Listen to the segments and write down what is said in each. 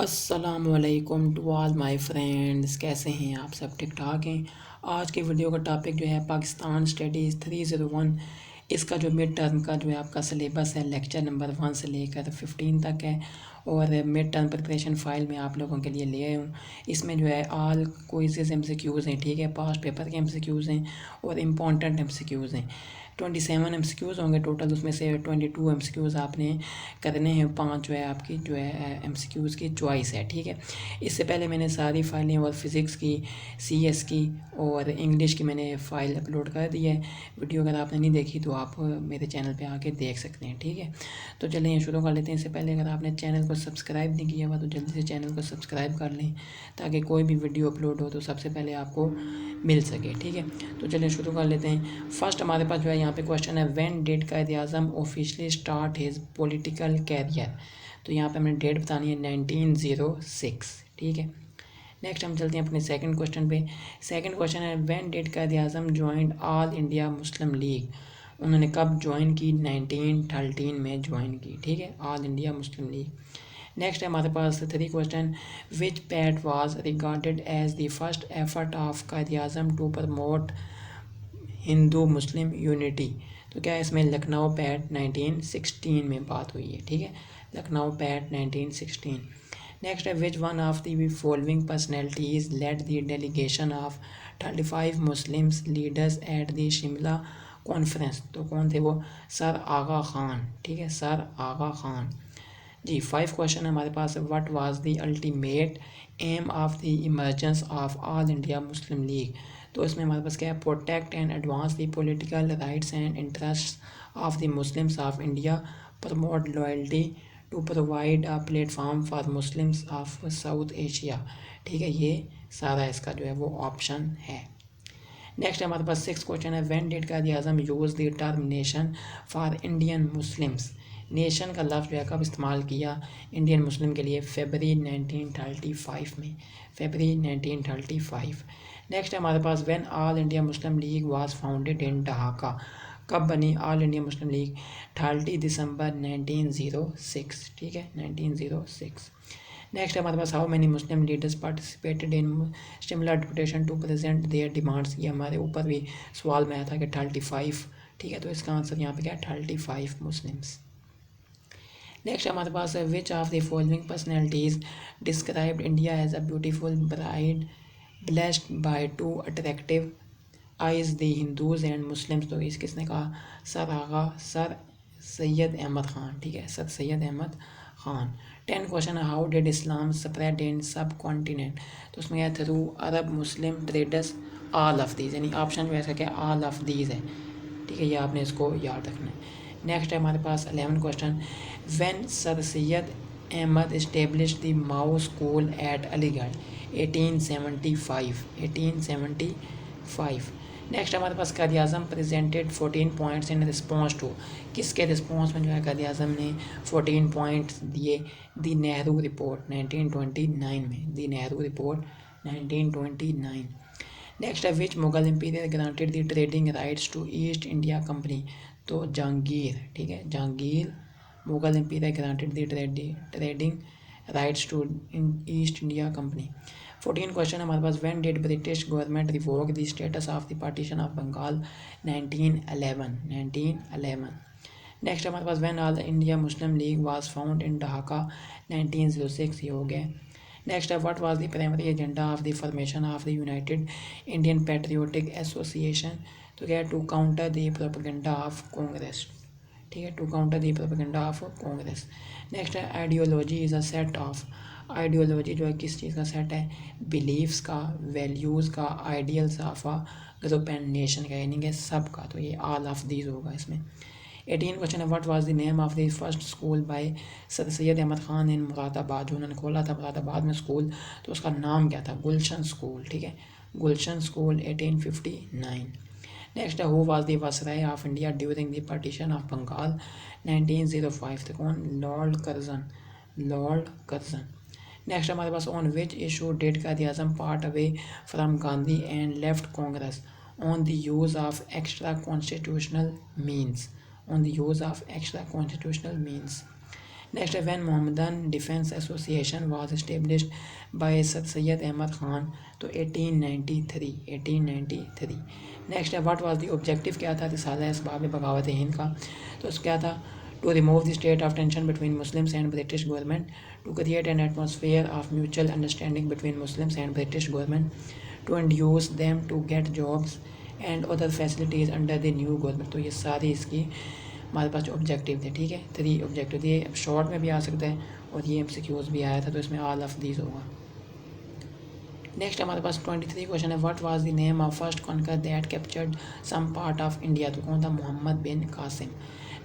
अस्सलामुअलैकुम to all my friends. कैसे हैं आप सब? ठीक ठाक हैं। आज के वीडियो का टॉपिक जो है पाकिस्तान स्टडीज़ 301। इसका जो मिड टर्म का जो है आपका सिलेबस है, लेक्चर नंबर 1 से लेकर 15 तक है। और मिड टर्म प्रिपरेशन फ़ाइल में आप लोगों के लिए ले आया हूँ। इसमें जो है ऑल क्विज़ेस MCQs हैं, ठीक है। पास्ट पेपर के MCQs हैं और इम्पॉर्टेंट MCQs हैं। 27 MCQs होंगे टोटल, उसमें से 22 MCQs आपने करने हैं। 5 जो है आपकी जो है MCQs की चॉइस है, ठीक है। इससे पहले मैंने सारी फाइलें और फिज़िक्स की, CS की और इंग्लिश की मैंने फ़ाइल अपलोड कर दी है। वीडियो अगर आपने नहीं देखी तो आप मेरे चैनल पे आके देख सकते हैं, ठीक है। तो चलिए शुरू कर लेते हैं। इससे पहले अगर आपने चैनल को सब्सक्राइब नहीं किया हुआ तो जल्दी से चैनल को सब्सक्राइब कर लें, ताकि कोई भी वीडियो अपलोड हो तो सबसे पहले आपको मिल सके, ठीक है। तो चलिए शुरू कर लेते हैं। फर्स्ट हमारे पास जो है यहाँ पे क्वेश्चन है, when did Quaid-e-Azam officially start his political career. तो यहाँ पे हमने डेट बतानी है 1906, ठीक है। नेक्स्ट हम चलते हैं अपने सेकंड क्वेश्चन पे। सेकंड क्वेश्चन है, when did Quaid-e-Azam joined all India Muslim league. उन्होंने कब ज्वाइन की? 1913 में ज्वाइन की, ठीक है, all India Muslim League. Next है हमारे पास 3 question, which pact was regarded as the first effort of Quaid-e-Azam to promote Hindu Muslim unity. तो क्या है इसमें लखनऊ पैट 1916 में बात हुई है, ठीक है, लखनऊ पैट 1916। नेक्स्ट है, which one of the following personalities led the delegation of 35 Muslims leaders at the Shimla conference. तो कौन थे वो? सर आगा खान, ठीक है, सर आगा खान जी। 5 क्वेश्चन है हमारे पास, what was the ultimate aim of the emergence of all India Muslim League. तो इसमें हमारे पास क्या है? Protect and advance the political rights and interest of the Muslims of India, promote loyalty, to provide a platform for Muslims of South Asia, ठीक है। ये सारा इसका जो है वो ऑप्शन है। नेक्स्ट हमारे पास 6 क्वेश्चन है, when did Quaid-e-Azam use the term nation for Indian Muslims. Nation का लफ्ज़ जो है कब इस्तेमाल किया इंडियन मुस्लिम के लिए? फरवरी 1935 में, फरवरी 1935। नेक्स्ट हमारे पास, when All India Muslim League was founded in Dhaka. कब बनी ऑल इंडिया मुस्लिम लीग? 30 दिसंबर 1906, ठीक है, 1906। नेक्स्ट हमारे पास, how many Muslim leaders participated in Shimla deputation to present their demands. ये हमारे ऊपर भी सवाल में आया था कि 35, ठीक है। तो इसका आंसर यहाँ पे क्या है? 35 मुस्लिम्स। नेक्स्ट हमारे पास है, which of the following personalities described India as a beautiful bride blessed by two attractive eyes the Hindus and Muslims. तो इस किसने कहा? सर सैयद अहमद ख़ान, ठीक है, सर सैयद अहमद ख़ान। 10 क्वेश्चन है, how did Islam spread in subcontinent. तो उसमें है through Arab Muslim traders all of these, यानी ऑप्शन जो है क्या? ऑल ऑफ दीज है, ठीक है, ये आपने इसको याद रखना है। नेक्स्ट है हमारे पास 11 question, when sir Syed Ahmad establish the MAO school at Aligarh. 1875, 1875। Next हमारे पास Quaid-e-Azam presented 14 points in response to. किसके रिस्पॉन्स में जो है कायद-ए-आज़म ने 14 पॉइंट्स दिए? दी नेहरू रिपोर्ट 1929 में, दी नेहरू रिपोर्ट 1929। नेक्स्ट है, which Mughal emperor granted the trading rights to East India Company. तो जहांगीर, ठीक है, Jahangir Mughal emperor granted the trading rights to East India Company. 14 question हमारे पास, when did British government revoke the status of the partition of Bengal. 1911, 1911। Next हमारे पास, when All India Muslim League was found in Dhaka. 1906, ये हो गया। नेक्स्ट है, what was the primary agenda of the formation of the United Indian Patriotic Association. तो क्या है? To counter the propaganda of Congress, ठीक है, to counter the propaganda of Congress. Next है, ideology is a set of. Ideology जो है किस चीज़ का सेट है? बिलीव्स का, वैल्यूज़ का, ideals of a group and nation का, यानी कि सब का। तो ये ऑल ऑफ दीज होगा इसमें। 18 क्वेश्चन है, what was the name of the first school by sir Syed Ahmad Khan in Moradabad. जो उन्होंने खोला था मुरादाबाद में स्कूल, तो उसका नाम क्या था? गुलशन स्कूल, ठीक है, गुलशन स्कूल, 1859। नेक्स्ट है, who was the viceroy of India during the partition of Bengal. 1905, तो कौन? Lord Curzon, Lord Curzon. Next हमारे पास, on which issue did Quaid-e-Azam part away from Gandhi and left Congress. On the use of extra constitutional means, on the use of extra constitutional means. Next है when Mohammedan Defence Association was established by sir Syed Ahmad Khan, तो 1893। Next है what was the objective, क्या था रिसाला असबाब बगावत हिंद का, तो क्या था to remove the state of tension between Muslims and British government, to create an atmosphere of mutual understanding between Muslims and British government, to induce them to get jobs and other facilities under the new government. तो ये सारी इसकी हमारे पास जो objective थे, ठीक है, 3 ऑब्जेक्टिव थे। अब शॉर्ट में भी आ सकता है और ये MCQs भी आया था, तो इसमें ऑल ऑफ दीज होगा। नेक्स्ट हमारे पास 23 क्वेश्चन है what was the name of first conqueror that captured some part of India, तो कौन था, मोहम्मद बिन कासिम।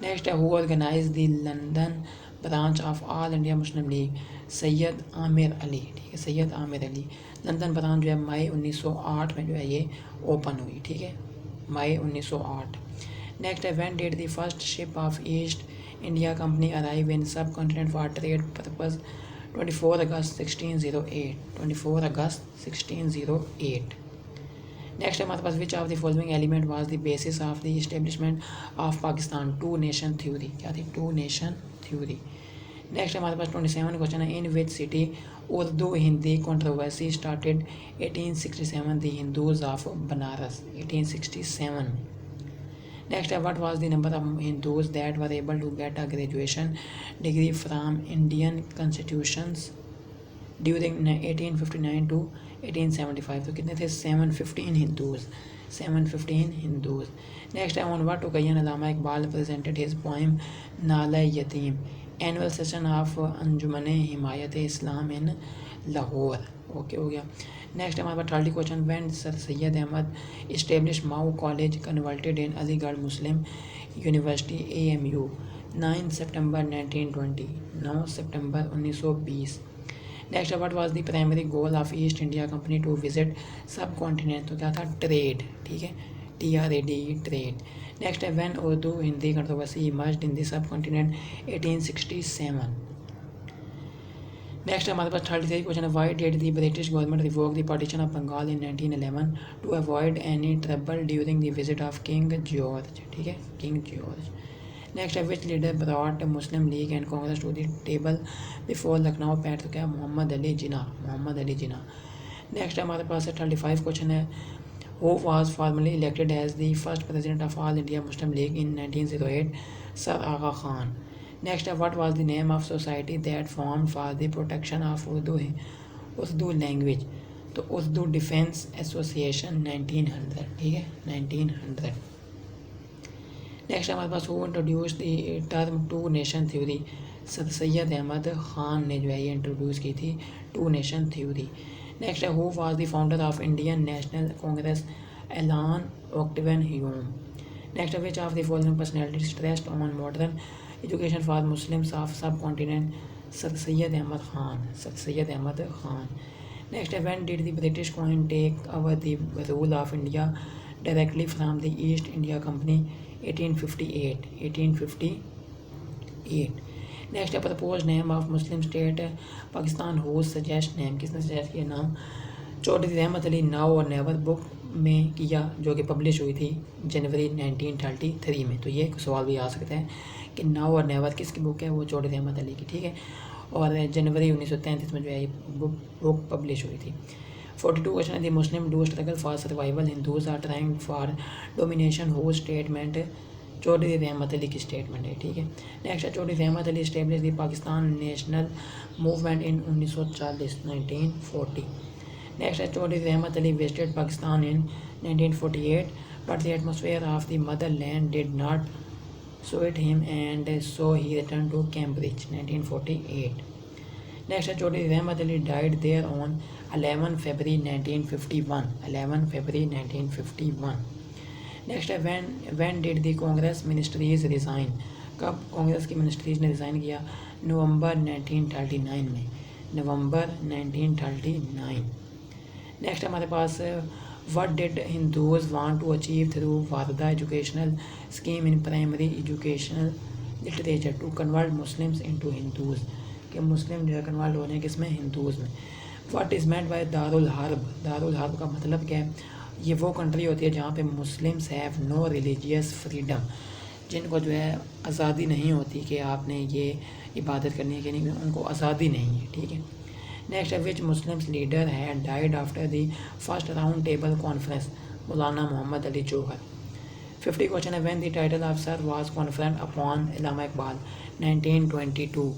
नेक्स्ट है who organise the London branch of all India Muslim League, Syed Ameer Ali, ठीक है, सैयद आमिर अली। लंदन ब्रांच जो है मई 1908 में जो है ये ओपन हुई, ठीक है, मई 1908। नेक्स्ट है when did the first ship of East India Company arrive in subcontinent for trade purpose, 24 अगस्त 1608, 24 अगस्त 1608। नेक्स्ट हमारे पास which of the following element was the basis of the establishment of Pakistan, two nation theory, क्या थी, two nation theory. Next हमारे पास 27 question है in which city Urdu Hindi controversy started, 1867 the Hindus of Banaras, 1867। Next है what was the number of Hindus that were able to get a graduation degree from Indian constitutions during 1859 to 1875, तो कितने थे, 715 Hindus, 715 Hindus. Next है on what occasion Allama Iqbal presented his poem Nala Yateem, annual session of Anjuman Himayat Islam in Lahore, okay हो गया। Next हमारे पास 30 question when sir Syed Ahmad establish MAO college converted in Aligarh Muslim University AMU, 9 सितंबर 1920, 9 सितंबर 1920। Next what was the primary goal of East India Company to visit subcontinent, तो क्या था, trade, ठीक है, TRAD, ट्रेड। नेक्स्ट है when Urdu Hindi controversy emerged in the subcontinent, 1867। Next हमारे पास 33 क्वेश्चन है why did the British government revoke the partition of Bengal in 1911 to avoid any trouble during the visit of King George, ठीक है, King George. Next है which leader brought Muslim League and Congress to the table before Lucknow pact, तो क्या, Mohammad Ali Jinnah, Mohammad Ali Jinnah. Next हमारे पास है 35 question है who was formally elected as the first president of all India Muslim League in 1908, sir Aga Khan. Next है what was the name of society that form for the protection of Urdu language, तो Urdu defence association, 1900, ठीक है, 1900। Next हमारे पास who introduce the term two nation theory, sir Syed Ahmad Khan ने जो है ये इंट्रोड्यूस की थी टू नेशन थ्योरी। नेक्स्ट है who was the founder of Indian National Congress, Allan Octavian Hume. Next है which of the following personality stressed on modern education for Muslims of subcontinent, sir Syed Ahmad Khan, sir Syed Ahmad Khan. Next है when did the British queen take over the rule of India directly from the East India Company, 1858, 1858। Next है propose name of Muslim state Pakistan whose suggest name, किसने सजेस्ट किया नाम, Chaudhry Rahmat Ali now और never book में किया, जो कि पब्लिश हुई थी जनवरी 1933 में। तो ये सवाल भी आ सकता है कि नाउ और नेवर किसकी बुक है, वो चौधरी रहमत अली की, ठीक है, और जनवरी 1933 में जो है ये बुक पब्लिश हुई थी। 42 question the Muslim do struggle for survival, Hindus are trying for domination, whose statement, Chaudhry Rahmat Ali की स्टेटमेंट है, ठीक है। नेक्स्ट है Chaudhry Rahmat Ali establish the Pakistan national movement in 1940, 1940। Next है Chaudhry Rahmat Ali visited Pakistan in 1948 but the atmosphere of the mother land did not suit him and so he returned to Cambridge, 1948. Next है Chaudhry Rahmat Ali died there on 11 February 1951, 11 February 1951. Next है when did the Congress ministries resign, कब कांग्रेस की ministries ने resign किया, नवंबर 1939 में, नवंबर 1939। Next हमारे पास what did Hindus want to achieve through Warda educational scheme in primary educational literature to convert Muslims into Hindus, कि मुस्लिम जो है कन्वर्ट हो रहे हैं किसमें, हिंदूज़ में। What is meant by Darul herb, Darul herb का मतलब क्या है, ये वो कंट्री होती है जहाँ पे Muslims have no religious freedom, जिनको जो है आज़ादी नहीं होती कि आपने ये इबादत करनी है कि नहीं, उनको आज़ादी नहीं है, ठीक है। नेक्स्ट है which Muslims leader had died after the first Round Table Conference, Maulana Mohammad Ali Jauhar. 50 question है when the title of sir was conferred upon Allama Iqbal, 1922,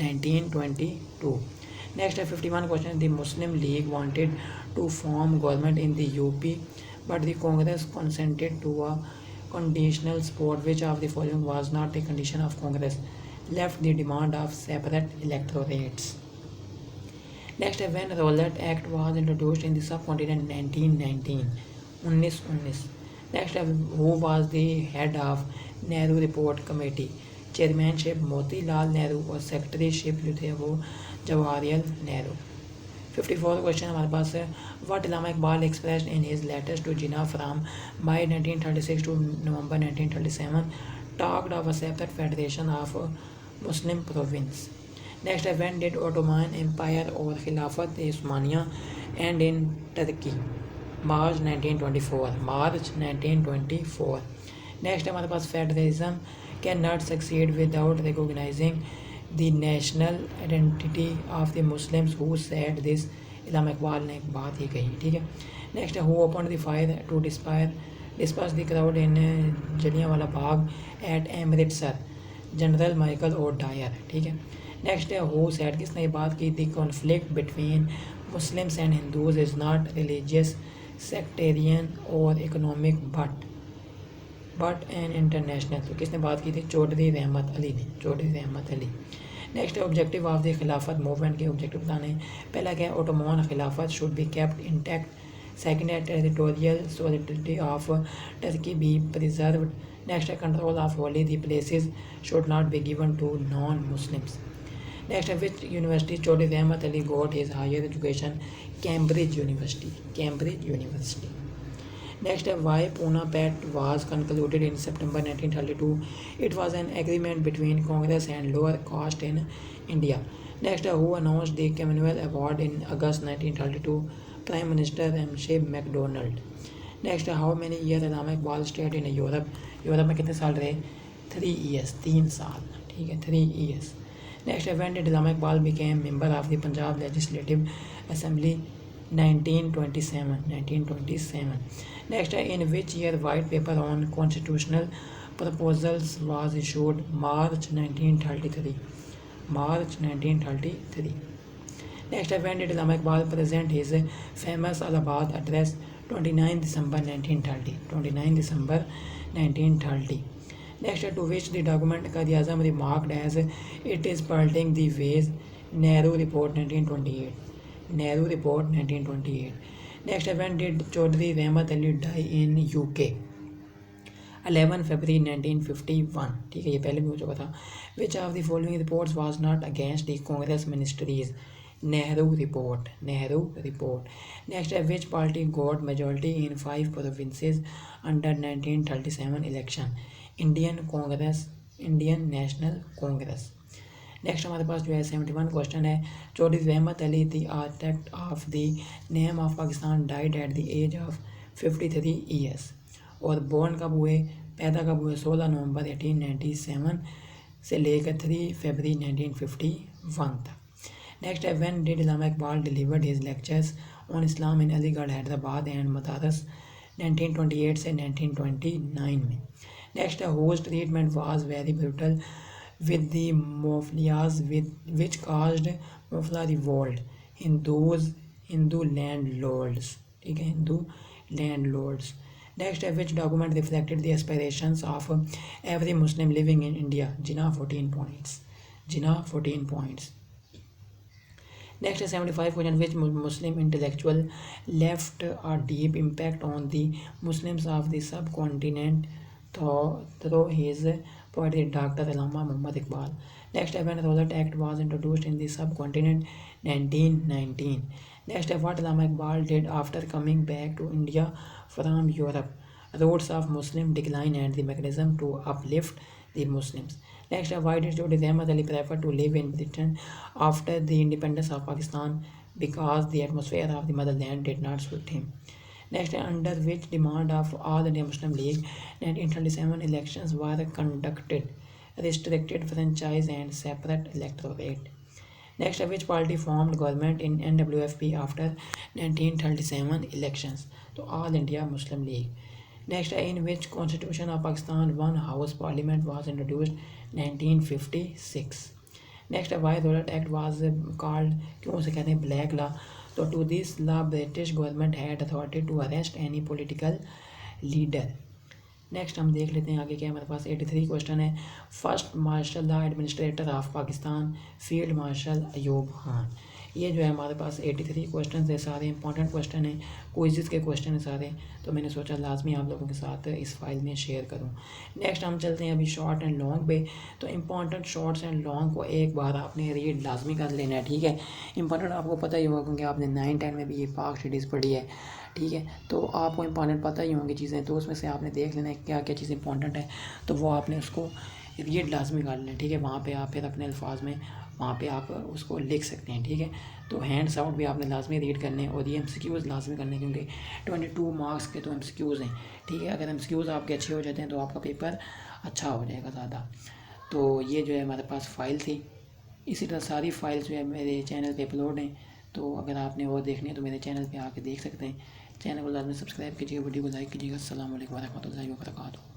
1922। Next है 51 question, the Muslim League wanted to form government in the UP but the Congress consented to a conditional support. Which of the following was not a condition of Congress left the demand of separate electorates? Next, when Rowlatt Act was introduced in the subcontinent, 1919, 1919. Next, who was the head of Nehru Report Committee? Chairmanship Motilal Nehru और secretaryship जो थे वो Jawaharlal Nehru. 54 question हमारे पास है, what Allama Iqbal expressed in his letters to Jinnah from May 1936 to November 1937 talked of a separate federation of Muslim province. Next है when did Ottoman Empire और Khilafat Usmania end in Turkey, March 1924, March 1924। Next है हमारे पास federalism can not succeed without recognising the national identity of the Muslims, who said this? Allama Iqbal ने एक बात ही कही, ठीक है। नेक्स्ट है who opened the fire to disperse the crowd in Jallianwala Bagh at Amritsar, general Michael और डायर, ठीक है। नेक्स्ट है who said, किसने ये बात की, the conflict between Muslims and Hindus is not religious, sectarian or economic but an international, तो किसने बात की थी, चौधरी रहमत अली ने, चौधरी रहमत अली। नेक्स्ट है objective of the Khilafat movement के ऑब्जेक्टिव बताने। पहला क्या है, Ottoman Khilafat should be kept intact. Second है territorial solidity of Turkey be preserved. Next है control of holy the places should not be given to non Muslims. Next है which university Chaudhry Rahmat Ali got his higher education, Cambridge University, Cambridge University. Next, why Pune Pact was concluded in September 1932? It was an agreement between Congress and lower caste in India. Next, who announced the Commonwealth Award in August 1932? Prime Minister M.C. MacDonald. Next, how many years Allama Iqbal stayed in Europe? Europe में कितने साल रहे? 3 years, 3 साल, ठीक है, 3 years. Next, when did Allama Iqbal became member of the Punjab Legislative Assembly? 1927, 1927. Next, in which year white paper on constitutional proposals was issued? March 1933, March 1933. Next, when did Allama Iqbal present his famous Allahabad address? 29 December 1930, 29 December 1930. Next, to which the document Quaid-e-Azam remarked as it is pelting the ways? Nehru Report 1928, Nehru Report 1928. Next, when did Chaudhry Rahmat Ali die in UK? 11 February 1951, ठीक है, ये पहले भी हो चुका था। Which of the following reports was not against the Congress ministries? Nehru Report, Nehru Report. Next, which party got majority in 5 provinces under 1937 election? Indian Congress, Indian National Congress. Next हमारे पास जो है 71 क्वेश्चन है, Chaudhry Rahmat Ali the architect of the name of Pakistan died at the age of 53 years. और born कब हुए, पैदा कब हुए, 16 नवंबर 1897 से लेकर 3 फरवरी 1951 तक। नेक्स्ट है when did Allama Iqbal delivered his lectures on Islam in Aligarh, Hyderabad and Madras, 1928 से 1929 में। नेक्स्ट है whose treatment was very brutal with the Mufliyas which caused Mufla revolt, Hindu landlords, ठीक है, Hindu landlords. Next, which document reflected the aspirations of every Muslim living in India? Jinnah 14 points, Jinnah 14 points. Next, 75 question, which Muslim intellectual left a deep impact on the Muslims of the subcontinent through his poetry? Dr. Allama Muhammad Iqbal. Next, when Rowlatt Act was introduced in the subcontinent? 1919. Next, what Allama Iqbal did after coming back to India from Europe? Roots of Muslim decline and the mechanism to uplift the Muslims. Next, why did Chaudhry Rahmat Ali prefer to live in Britain after the independence of Pakistan? Because the atmosphere of the motherland did not suit him. Next है under which demand of all India Muslim League 1937 elections were conducted, restricted franchise and separate electorate. Next, which party formed government in NWFP after 1937 elections? तो All India Muslim League. Next, in which constitution of Pakistan one house parliament was introduced 1956. Next, why Rowlatt Act was called, क्यों उसे कहते हैं black law? तो to this law British government had authority to arrest any political leader. Next हम देख लेते हैं आगे क्या हमारे पास 83 क्वेश्चन है। First martial law administrator of Pakistan field marshal Ayub Khan. ये जो है हमारे पास 83 क्वेश्चन है, सारे इंपॉर्टेंट क्वेश्चन हैं, क्विज़ के क्वेश्चन हैं सारे, तो मैंने सोचा लाजमी आप लोगों के साथ इस फाइल में शेयर करूं। नेक्स्ट हम चलते हैं अभी शॉर्ट एंड लॉन्ग पे। तो इंपॉर्टेंट शॉर्ट्स एंड लॉन्ग को एक बार आपने रीड लाजमी कर लेना है, ठीक है। इंपॉर्टेंट आपको पता ही होगा क्योंकि आपने 9-10 में भी ये पाक स्टडीज़ पढ़ी है, ठीक है। तो आपको इंपॉर्टेंट पता ही होंगी चीज़ें, तो उसमें से आपने देख लेना है क्या क्या चीज़ इंपॉर्टेंट है, तो वो आपने उसको रीड लाजमी कर लेना है, ठीक है। वहाँ पे आप फिर अपने अल्फाज में वहाँ पे आप उसको लिख सकते हैं, ठीक है। तो हैंड्स आउट भी आपने लाजमी रीड करने हैं और ये MCQs लाजमी करने हैं क्योंकि 22 मार्क्स के तो MCQs हैं, ठीक है। अगर MCQs आपके अच्छे हो जाते हैं तो आपका पेपर अच्छा हो जाएगा ज़्यादा। तो ये जो है हमारे पास फ़ाइल थी, इसी तरह सारी फाइल्स जो है मेरे चैनल पे अपलोड हैं, तो अगर आपने वो देखनी है तो मेरे चैनल पे आके देख सकते हैं। चैनल को लाजमी सब्सक्राइब कीजिएगा, वीडियो को लाइक कीजिएगा। अस्सलाम वालेकुम व रहमतुल्लाहि व बरकातुहू।